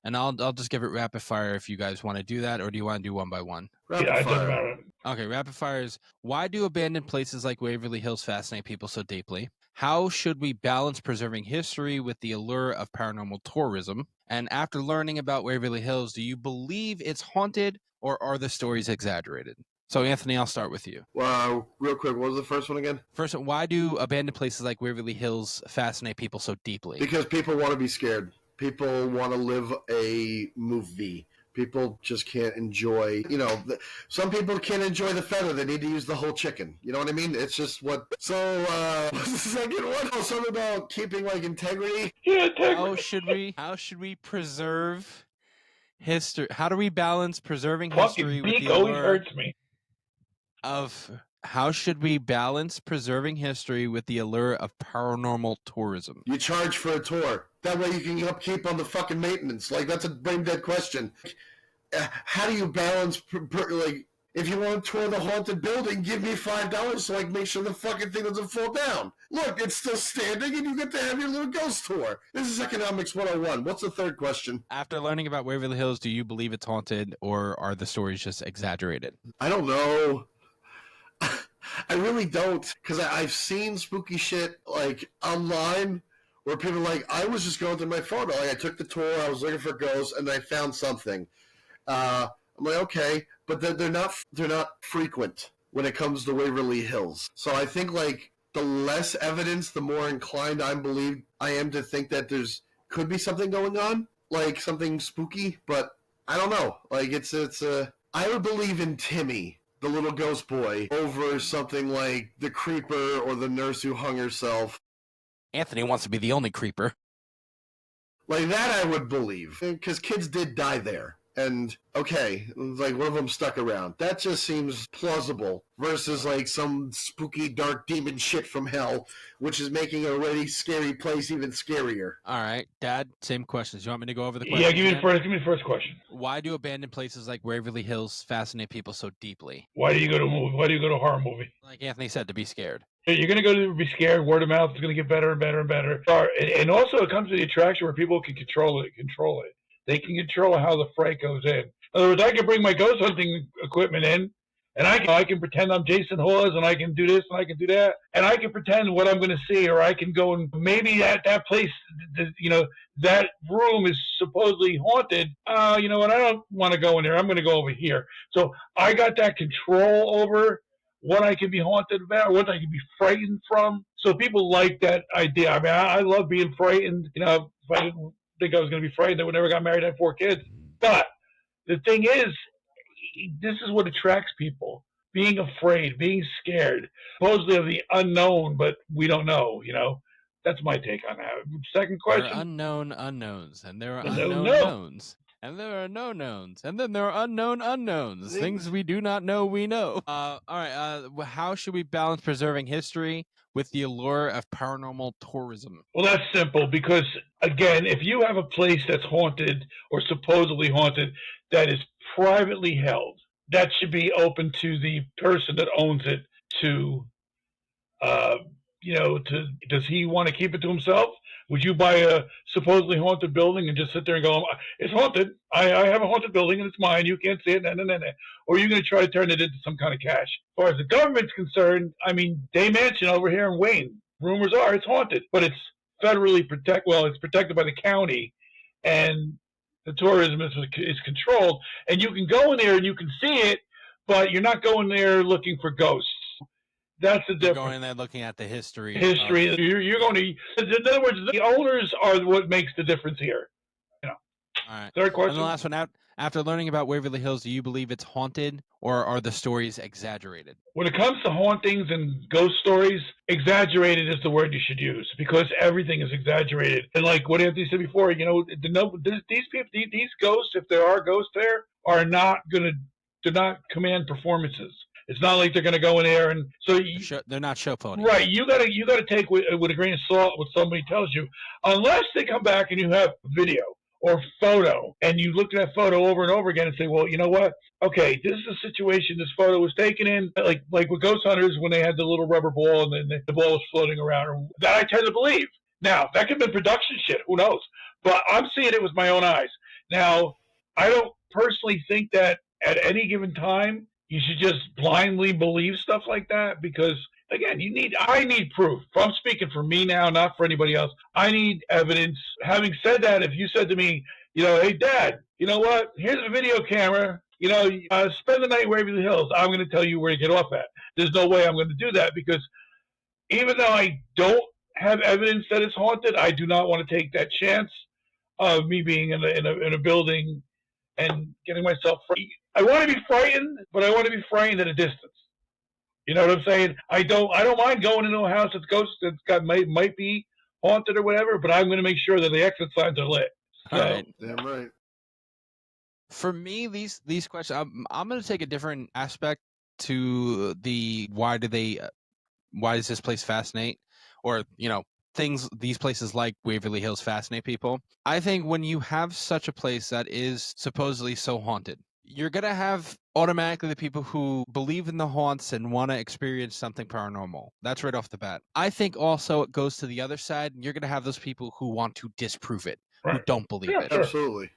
and I'll just give it rapid fire if you guys want to do that, or do you want to do one by one? Rapid fire. Okay, rapid fire is, why do abandoned places like Waverly Hills fascinate people so deeply? How should we balance preserving history with the allure of paranormal tourism? And after learning about Waverly Hills, do you believe it's haunted, or are the stories exaggerated? So, Anthony, I'll start with you. Real quick, what was the first one again? First one, why do abandoned places like Waverly Hills fascinate people so deeply? Because people want to be scared. People want to live a movie. People just can't enjoy, some people can't enjoy the feather. They need to use the whole chicken. You know what I mean? It's just what. So, what's the second one? Oh, something about keeping, integrity? Yeah, integrity. How should we preserve history? How do we balance preserving history with the allure? Always hurts me. How should we balance preserving history with the allure of paranormal tourism? You charge for a tour. That way you can upkeep on the fucking maintenance. That's a brain dead question. How do you balance, if you want to tour the haunted building, give me $5 so I can make sure the fucking thing doesn't fall down. Look, it's still standing and you get to have your little ghost tour. This is Economics 101. What's the third question? After learning about Waverly Hills, do you believe it's haunted or are the stories just exaggerated? I don't know. I really don't, because I've seen spooky shit online where people are I was just going through my photo. I took the tour, I was looking for ghosts, and I found something. I'm like, okay, but they're not frequent when it comes to Waverly Hills. So I think the less evidence, the more inclined I am to think that could be something going on, something spooky. But I don't know. I would believe in Timmy, the little ghost boy, over something like the creeper or the nurse who hung herself. Anthony wants to be the only creeper. Like that I would believe, because kids did die there. And, okay, one of them stuck around. That just seems plausible versus, some spooky, dark demon shit from hell, which is making a already scary place even scarier. All right, Dad, same questions. You want me to go over the questions? Yeah, give me the first question. Why do abandoned places like Waverly Hills fascinate people so deeply? Why do you go to a movie? Why do you go to a horror movie? Like Anthony said, to be scared. You're going to go to be scared. Word of mouth is going to get better and better and better. And also it comes to the attraction where people can control it. They can control how the freight goes in. In other words, I can bring my ghost hunting equipment in, and I can pretend I'm Jason Hawes, and I can do this, and I can do that, and I can pretend what I'm going to see, or I can go and maybe that place, that room is supposedly haunted. You know what? I don't want to go in there. I'm going to go over here. So I got that control over what I can be haunted about, what I can be frightened from. So people like that idea. I mean, I love being frightened. If I didn't think I was going to be frightened, I would never got married and had 4 kids. But the thing is, this is what attracts people. Being afraid, being scared, supposedly of the unknown, but we don't know, That's my take on that. Second There question. are unknown unknowns, and there are No, unknown no. knowns, and there are no knowns, and then there are unknown unknowns. Things we do not know, we know. All right. How should we balance preserving history with the allure of paranormal tourism? Well, that's simple because, again, if you have a place that's haunted or supposedly haunted that is privately held, that should be open to the person that owns it to, does he want to keep it to himself? Would you buy a supposedly haunted building and just sit there and go, it's haunted. I have a haunted building and it's mine. You can't see it. Nah, nah, nah, nah. Or are you going to try to turn it into some kind of cash? As far as the government's concerned, I mean, Day Mansion over here in Wayne, rumors are it's haunted, but it's federally it's protected by the county, and the tourism is controlled, and you can go in there and you can see it, but you're not going there looking for ghosts. That's the difference. You're going there looking at the history. You're going to. In other words, the owners are what makes the difference here. All right. Third question. And the last one out. After learning about Waverly Hills, do you believe it's haunted, or are the stories exaggerated? When it comes to hauntings and ghost stories, exaggerated is the word you should use because everything is exaggerated. And like what Anthony said before, these people, these ghosts, if there are ghosts there, do not command performances. It's not like they're going to go in there and so they're not show ponies. Right. You got to take with a grain of salt what somebody tells you, unless they come back and you have video or photo, and you look at that photo over and over again and say, well, you know what? Okay, this is the situation this photo was taken in, like with ghost hunters when they had the little rubber ball and then the ball was floating around. That I tend to believe. Now, that could have been production shit. Who knows? But I'm seeing it with my own eyes. Now, I don't personally think that at any given time you should just blindly believe stuff like that because, again, I need proof. If I'm speaking for me now, not for anybody else, I need evidence. Having said that, if you said to me, hey, Dad, you know what? Here's a video camera. Spend the night in Waverly Hills. I'm going to tell you where to get off at. There's no way I'm going to do that because even though I don't have evidence that it's haunted, I do not want to take that chance of me being in a building and getting myself frightened. I want to be frightened, but I want to be frightened at a distance. You know what I'm saying? I don't mind going into a house that's might be haunted or whatever, but I'm going to make sure that the exit signs are lit. All right. Damn right. For me, these questions, I'm going to take a different aspect to the why does this place fascinate, or these places like Waverly Hills fascinate people. I think when you have such a place that is supposedly so haunted, you're going to have automatically the people who believe in the haunts and want to experience something paranormal. That's right off the bat. I think also it goes to the other side. You're going to have those people who want to disprove it, who don't believe it. Sure. Absolutely.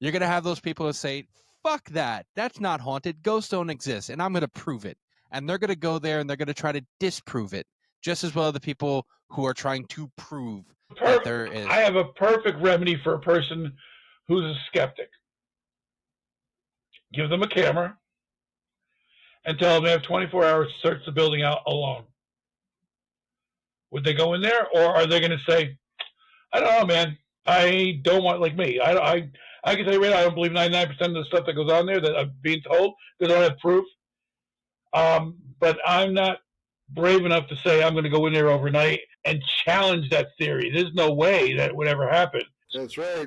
You're going to have those people who say, fuck that. That's not haunted. Ghosts don't exist. And I'm going to prove it. And they're going to go there and they're going to try to disprove it. Just as well as the people who are trying to prove that there is. I have a perfect remedy for a person who's a skeptic. Give them a camera and tell them they have 24 hours to search the building out alone. Would they go in there, or are they going to say, I don't know, man. I don't want, like me. I can tell you right now, I don't believe 99% of the stuff that goes on there that I'm being told because I don't have proof. But I'm not brave enough to say I'm going to go in there overnight and challenge that theory. There's no way that would ever happen. That's right.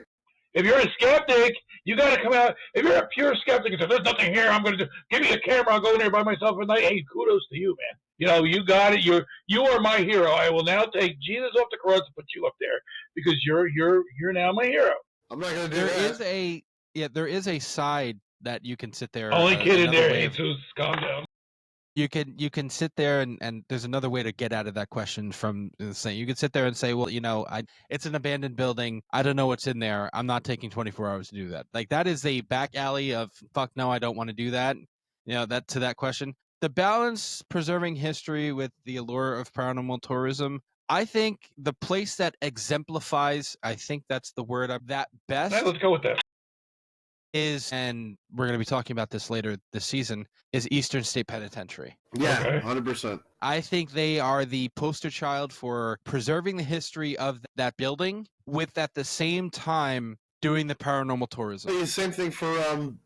If you're a skeptic, you got to come out. If you're a pure skeptic and say, there's nothing here, I'm going to give me the camera, I'll go in there by myself at night. Hey, kudos to you, man. You got it. You are my hero. I will now take Jesus off the cross and put you up there because you're now my hero. I'm not going to do that. There is a side that you can sit there. Only kid in there, Jesus, calm down. You can sit there and there's another way to get out of that question from saying you can sit there and say, well, it's an abandoned building. I don't know what's in there. I'm not taking 24 hours to do that. Like that is a back alley of fuck no, I don't want to do that. That to that question. The balance preserving history with the allure of paranormal tourism. I think the place that exemplifies, I think that's the word that best. Let's go with that. And we're going to be talking about this later this season, is Eastern State Penitentiary. Yeah, 100%. I think they are the poster child for preserving the history of that building with at the same time doing the paranormal tourism. The same thing for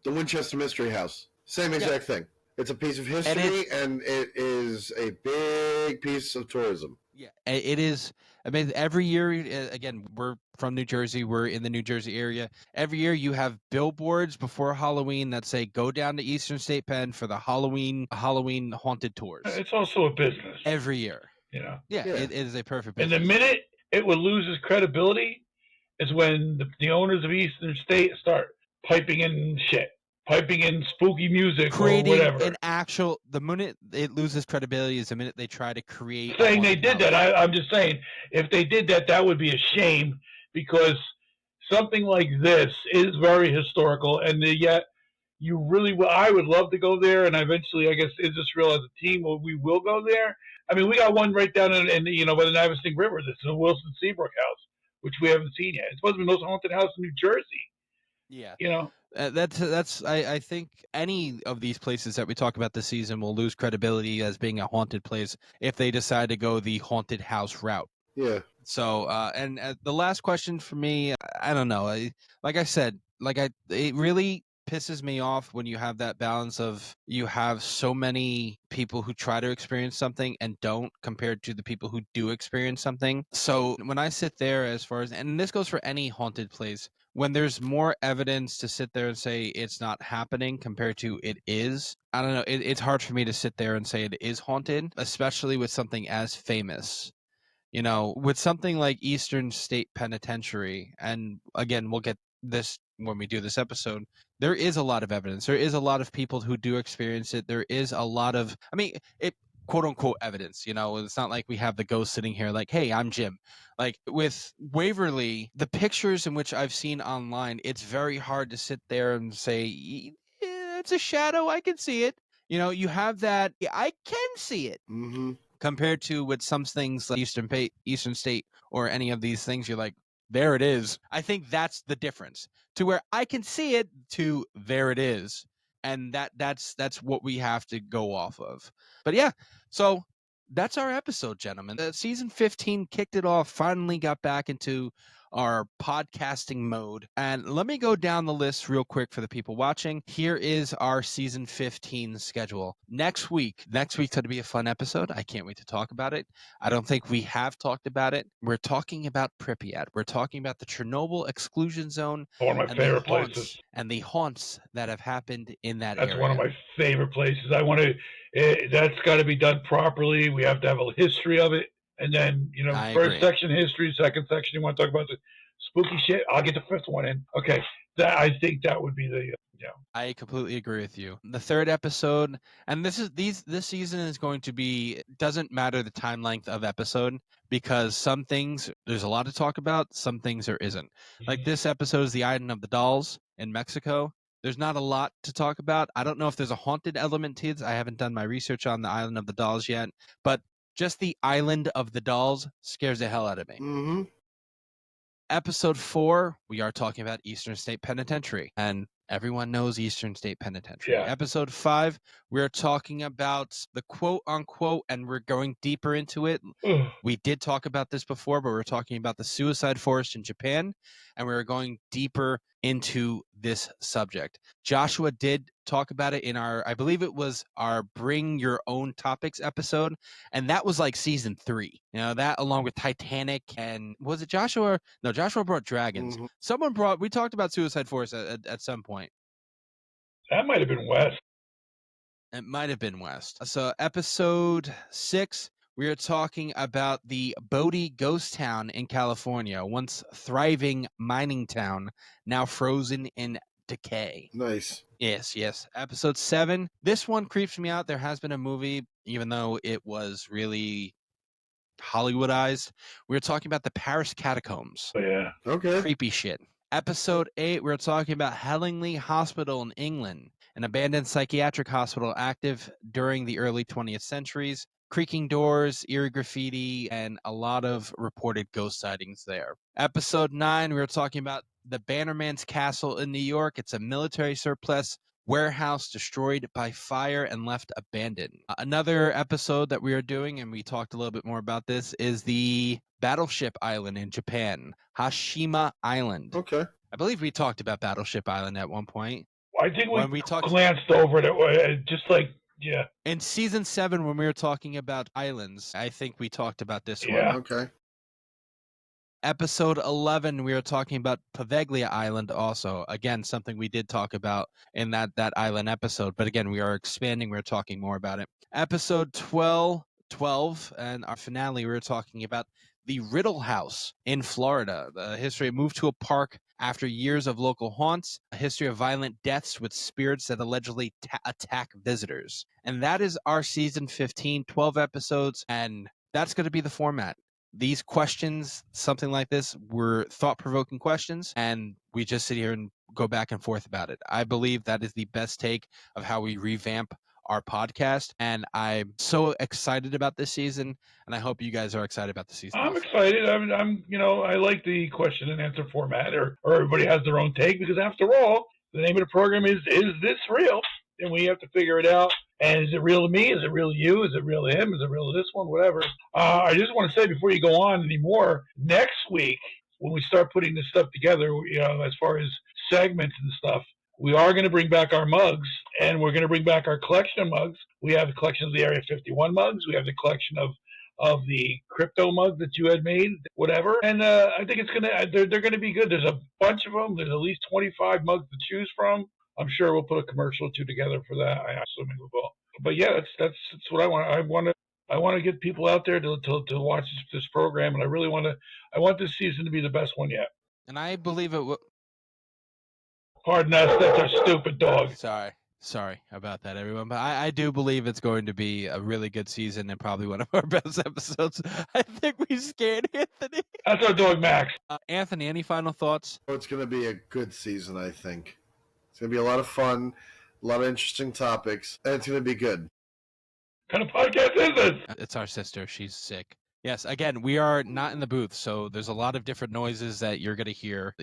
the Winchester Mystery House. Same exact thing. It's a piece of history and it is a big piece of tourism. Yeah, it is. I mean, every year, again, we're from New Jersey. We're in the New Jersey area. Every year you have billboards before Halloween that say, go down to Eastern State Penn for the Halloween haunted tours. It's also a business. Every year. Yeah. Yeah, Yeah. it is a perfect And business. the minute it would lose its credibility is when the owners of Eastern State start piping in shit, piping in spooky music Creating or whatever. the minute it loses credibility is the minute they try to create. Saying they did that. I'm just saying, if they did that, that would be a shame, because something like this is very historical, and yet you really will. I would love to go there, and eventually, I guess, Is This Real as a team, we will go there. I mean, we got one right down in by the Navesink River. This is the Wilson Seabrook house, which we haven't seen yet. It's supposed to be the most haunted house in New Jersey. Yeah. That's I think any of these places that we talk about this season will lose credibility as being a haunted place if they decide to go the haunted house route. Yeah. So, and the last question for me, I don't know. Like I said, it really pisses me off when you have that balance of you have so many people who try to experience something and don't, compared to the people who do experience something. So when I sit there, as far as, and this goes for any haunted place, when there's more evidence to sit there and say it's not happening compared to it is, I don't know. It's hard for me to sit there and say it is haunted, especially with something as famous. With something like Eastern State Penitentiary, and again, we'll get this when we do this episode, there is a lot of evidence. There is a lot of people who do experience it. There is a lot of, quote unquote evidence. It's not like we have the ghost sitting here like, hey, I'm Jim. Like with Waverly, the pictures in which I've seen online, it's very hard to sit there and say, it's a shadow. I can see it. You have that. Yeah, I can see it. Mm-hmm. Compared to with some things like Eastern State or any of these things, you're like, there it is. I think that's the difference, to where I can see it to there it is. And that's what we have to go off of. But yeah, so that's our episode, gentlemen. Season 15 kicked it off, finally got back into our podcasting mode. And let me go down the list real quick for the people watching. Here is our season 15 schedule. Next week's going to be a fun episode. I can't wait to talk about it. I don't think we have talked about it. We're talking about Pripyat. We're talking about the Chernobyl exclusion zone. one of my favorite places. And the haunts that have happened in that area. That's one of my favorite places. I want to. That's got to be done properly. We have to have a history of it, and then first section history, second section you want to talk about the spooky shit. I'll get the fifth one in. Okay, I think that would be the. I completely agree with you. The third episode, and this season is going to be, doesn't matter the time length of episode, because some things there's a lot to talk about, some things there isn't. Like this episode is the Island of the Dolls in Mexico. There's not a lot to talk about. I don't know if there's a haunted element to it. I haven't done my research on the Island of the Dolls yet, but just the Island of the Dolls scares the hell out of me. Mm-hmm. Episode 4, we are talking about Eastern State Penitentiary, and everyone knows Eastern State Penitentiary. Yeah. Episode 5, we're talking about the quote unquote, and we're going deeper into it. We did talk about this before, but we're talking about the suicide forest in Japan, and we're going deeper into this subject. Joshua did talk about it in I believe it was our Bring Your Own Topics episode, and that was like season 3. That along with Titanic, and was it Joshua? No, Joshua brought dragons. Mm-hmm. We talked about suicide forest at some point. That might have been West. It might have been West. So episode 6, we are talking about the Bodie ghost town in California, once thriving mining town, now frozen in decay. Nice. Yes. Episode 7. This one creeps me out. There has been a movie, even though it was really Hollywoodized. We're talking about the Paris catacombs. Oh, yeah. Okay. Creepy shit. Episode 8, we're talking about Hellingly Hospital in England, an abandoned psychiatric hospital active during the early 20th centuries. Creaking doors, eerie graffiti, and a lot of reported ghost sightings there. Episode 9, we were talking about the Bannerman's Castle in New York. It's a military surplus warehouse destroyed by fire and left abandoned. Another episode that we are doing, and we talked a little bit more about this, is the Battleship Island in Japan, Hashima Island. Okay. I believe we talked about Battleship Island at one point. I think When we talked glanced over it, just like, yeah. in season 7, when we were talking about islands, I think we talked about this Yeah. one. Okay. Episode 11, we are talking about Poveglia Island also. Again, something we did talk about in that island episode. But again, we are expanding. We're talking more about it. Episode 12, and our finale, we were talking about the Riddle House in Florida. The history moved to a park after years of local haunts, a history of violent deaths with spirits that allegedly attack visitors. And that is our season 15, 12 episodes, and that's going to be the format. These questions, something like this, were thought-provoking questions, and we just sit here and go back and forth about it. I believe that is the best take of how we revamp our podcast, and I'm so excited about this season, and I hope you guys are excited about the season. I'm excited. I'm I like the question and answer format, or everybody has their own take, because after all, the name of the program is this real? And we have to figure it out. And is it real to me? Is it real to you? Is it real to him? Is it real to this one? Whatever. I just want to say before you go on anymore, next week when we start putting this stuff together, as far as segments and stuff, we are going to bring back our mugs, and we're going to bring back our collection of mugs. We have the collection of the Area 51 mugs. We have the collection of the crypto mug that you had made, whatever. And I think they're gonna be good. There's a bunch of them. There's at least 25 mugs to choose from. I'm sure we'll put a commercial or two together for that. I'm assuming we will. But yeah, that's what I want. I want to get people out there to watch this program, and I want this season to be the best one yet. And I believe it will. Pardon us, that's our stupid dog. Sorry about that, everyone. But I do believe it's going to be a really good season and probably one of our best episodes. I think we scared Anthony. That's our dog, Max. Anthony, any final thoughts? It's going to be a good season, I think. It's going to be a lot of fun, a lot of interesting topics, and it's going to be good. What kind of podcast is this? It's our sister. She's sick. Yes, again, we are not in the booth, so there's a lot of different noises that you're going to hear.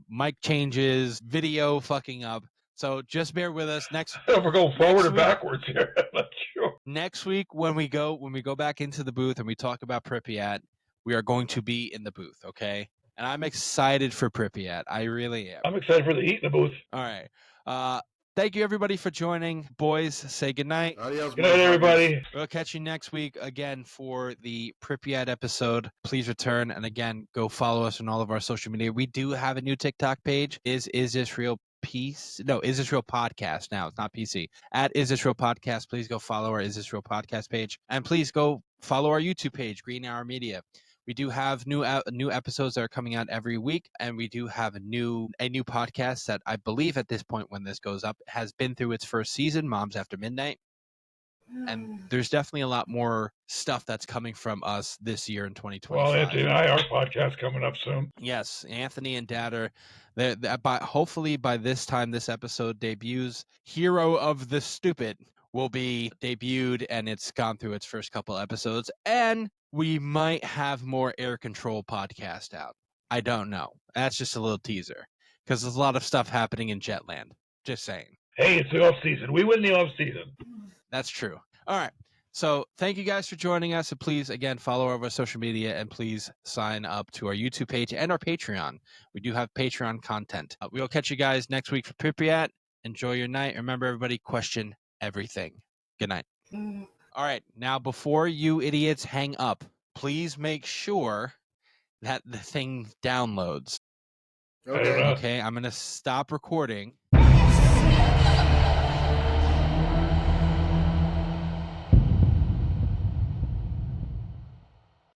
Mic changes, video fucking up. So just bear with us. We're going forward or backwards here. I'm not sure. Next week, when we go back into the booth and we talk about Pripyat, we are going to be in the booth, okay? And I'm excited for Pripyat. I really am. I'm excited for the heat in the booth. All right. Thank you, everybody, for joining. Boys, say goodnight. Adios. Good night, everybody. We'll catch you next week again for the Pripyat episode. Please return. And again, go follow us on all of our social media. We do have a new TikTok page. Is this real? Is this real podcast now? It's not PC. At Is This Real Podcast. Please go follow our Is This Real Podcast page, and please go follow our YouTube page, Green Hour Media. We do have new episodes that are coming out every week, and we do have a new podcast that I believe at this point when this goes up has been through its first season, Moms After Midnight. And there's definitely a lot more stuff that's coming from us this year in 2025. Well, Anthony and I, our podcast coming up soon. Yes, Anthony and Dad are hopefully by this time this episode debuts, Hero of the Stupid will be debuted, and it's gone through its first couple episodes, and we might have more air control podcast out. I don't know. That's just a little teaser because there's a lot of stuff happening in Jetland. Just saying. Hey, it's the off season. We win the off season. That's true. All right. So thank you guys for joining us. And please, again, follow our social media, and please sign up to our YouTube page and our Patreon. We do have Patreon content. We will catch you guys next week for Pripyat. Enjoy your night. Remember, everybody, question everything. Good night. All right. Now, before you idiots hang up, please make sure that the thing downloads. Okay. Okay. I'm going to stop recording.